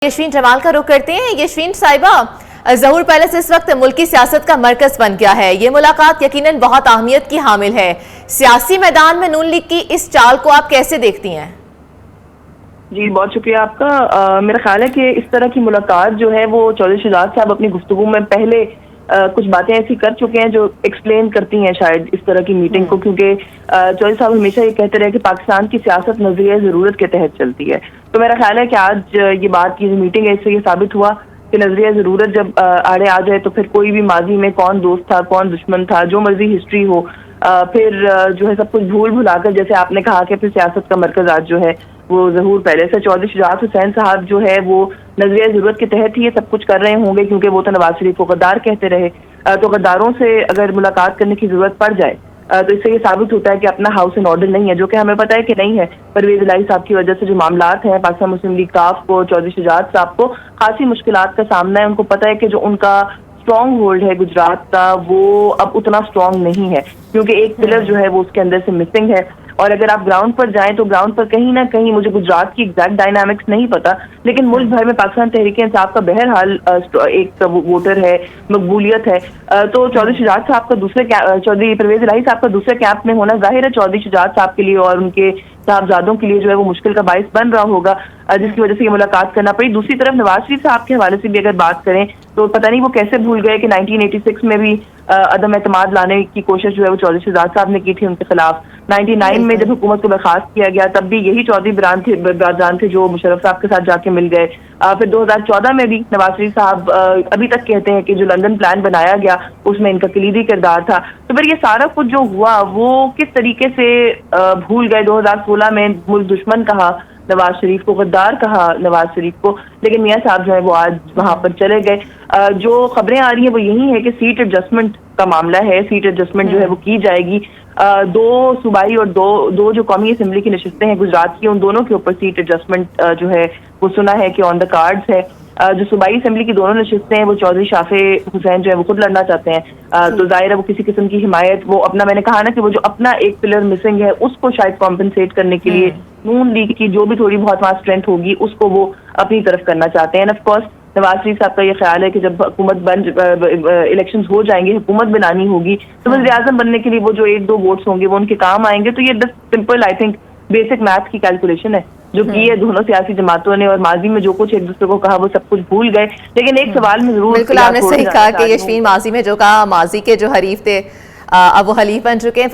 यशवीन जमाल का रुख करते हैं। यशवीन साहिबा, ज़हूर पैलेस इस वक्त मुल्की सियासत का मरकज बन गया है। ये मुलाकात यकीनन बहुत अहमियत की हामिल है। सियासी मैदान में नून लीग की इस चाल को आप कैसे देखती हैं? जी बहुत शुक्रिया आपका। मेरा ख्याल है कि इस तरह की मुलाकात जो है वो चौधरी शहजाद साहब अपनी गुफ्तगू में पहले कुछ बातें ऐसी कर चुके हैं जो एक्सप्लेन करती हैं शायद इस तरह की मीटिंग को, क्योंकि चौधरी साहब हमेशा ये कहते रहे कि पाकिस्तान की सियासत नजरिया ज़रूरत के तहत चलती है। तो मेरा ख्याल है कि आज ये बात की मीटिंग है, इससे ये साबित हुआ कि नजरिया ज़रूरत जब आड़े आ जाए तो फिर कोई भी माजी में कौन दोस्त था कौन दुश्मन था, जो मर्जी हिस्ट्री हो, फिर जो है सब कुछ भूल भुलाकर, जैसे आपने कहा कि फिर सियासत का मरकज आज जो है वो ज़हूर पैलेस है। चौधरी शहजाद हुसैन साहब जो है वो नजरिया ज़रूरत के तहत ही ये सब कुछ कर रहे होंगे, क्योंकि वो तो नवाज शरीफ को गद्दार कहते रहे। तो गद्दारों से अगर मुलाकात करने की ज़रूरत पड़ जाए तो इससे ये साबित होता है कि अपना हाउस इन ऑर्डर नहीं है, जो कि हमें पता है कि नहीं है। परवेज इलाही साहब की वजह से जो मामलात हैं, पाकिस्तान मुस्लिम लीग काफ को, चौधरी शहजाद साहब को खासी मुश्किलात का सामना है। उनको पता है कि जो उनका स्ट्रॉन्ग होल्ड है गुजरात का वो अब उतना स्ट्रॉन्ग नहीं है, क्योंकि एक पिलर जो है वो उसके अंदर से मिसिंग है। और अगर आप ग्राउंड पर जाएं तो ग्राउंड पर कहीं ना कहीं, मुझे गुजरात की एग्जैक्ट डायनामिक्स नहीं पता, लेकिन मुल्क भर में पाकिस्तान तहरीक-ए-इंसाफ का बहरहाल एक वोटर है, मकबूलियत है। तो चौधरी शहजाद साहब का चौधरी परवेज इलाही साहब का दूसरे कैंप में होना जाहिर है चौधरी शहजाद साहब के लिए और उनके साहबजादों के लिए जो है वो मुश्किल का बाइस बन रहा होगा, जिसकी वजह से ये मुलाकात करना पड़ी। दूसरी तरफ नवाज शरीफ साहब के हवाले से भी अगर बात करें तो पता नहीं वो कैसे भूल गए कि 1986 में भी अदम एतमाद लाने की कोशिश जो है वो चौधरी शहजाद साहब ने की थी उनके खिलाफ। 99 में जब हुकूमत को बर्खास्त किया गया तब भी यही चौधरी बरादरान थे जो मुशर्रफ साहब के साथ जाके मिल गए। फिर 2014 में भी नवाज शरीफ साहब अभी तक कहते हैं कि जो लंदन प्लान बनाया गया उसमें इनका कलीदी किरदार था। तो फिर ये सारा कुछ जो हुआ वो किस तरीके से भूल गए। 2016 में मुल्क दुश्मन कहा नवाज शरीफ को, गद्दार कहा नवाज शरीफ को, लेकिन मियां साहब जो है वो आज वहां पर चले गए। जो खबरें आ रही हैं वो यही है कि सीट एडजस्टमेंट का मामला है। सीट एडजस्टमेंट जो है वो की जाएगी। दो सूबाई और दो जो कौमी असेंबली की नशिस्तें हैं गुजरात की, उन दोनों के ऊपर सीट एडजस्टमेंट जो है वो सुना है कि ऑन द कार्ड्स है। जो सूबाई असेंबली की दोनों नशिस्तें हैं वो चौधरी शाफे हुसैन जो है वो खुद लड़ना चाहते हैं, तो जाहिर है वो किसी किस्म की हिमायत, वो अपना, मैंने कहा ना कि वो जो अपना एक पिलर मिसिंग है उसको शायद कॉम्पनसेट करने के लिए नून लीग की जो भी थोड़ी बहुत वहाँ स्ट्रेंथ होगी उसको वो अपनी तरफ करना चाहते हैं। ऑफ कोर्स नवाज शरीफ साहब का ये ख्याल है कि जब हुकूमत इलेक्शंस हो जाएंगे, हुकूमत बनानी होगी, तो वज़ीर आज़म बनने के लिए वो जो 1-2 वोट्स होंगे वो उनके काम आएंगे। तो ये simple I think basic math की कैलकुलेशन है जो की है दोनों सियासी जमातों ने, और माजी में जो कुछ एक दूसरे को कहा वो सब कुछ भूल गए। लेकिन एक सवाल में जरूर, बिल्कुल आपने सही कहा कि यशवीन, माजी में जो कहा, माजी के जो हरीफ थे अब वो हलीफ बन चुके हैं।